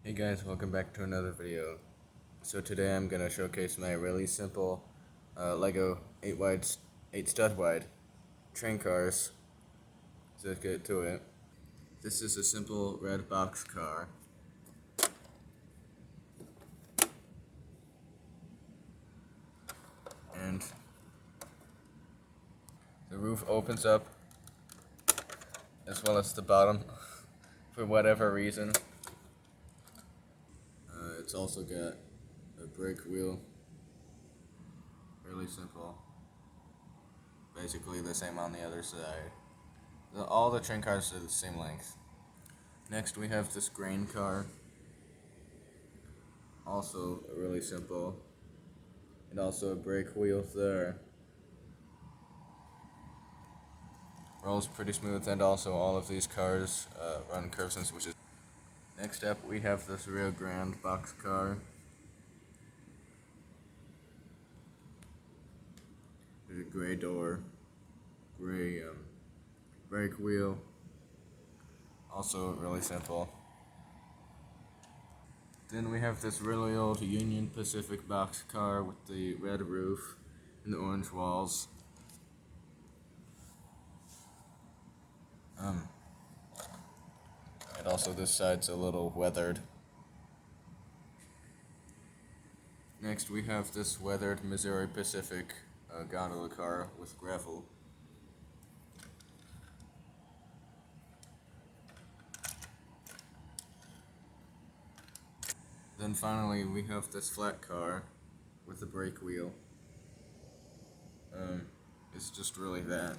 Hey guys, welcome back to another video. So today I'm gonna showcase my really simple Lego 8 stud wide train cars. So let's get to it. This is a simple red box car. And the roof opens up as well as the bottom for whatever reason. It's also got a brake wheel. Really simple. Basically the same on the other side. All the train cars are the same length. Next we have this grain car. Also really simple. And also a brake wheel there. Rolls pretty smooth, and also all of these cars run curves and switches. Next up we have this real grand box car. There's a gray door, gray brake wheel. Also really simple. Then we have this really old Union Pacific box car with the red roof and the orange walls. And also this side's a little weathered. Next we have this weathered Missouri Pacific gondola car with gravel. Then finally we have this flat car with a brake wheel. It's just really that.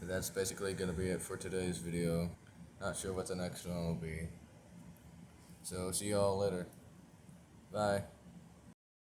But that's basically gonna be it for today's video. Not sure what the next one will be. So see y'all later. Bye.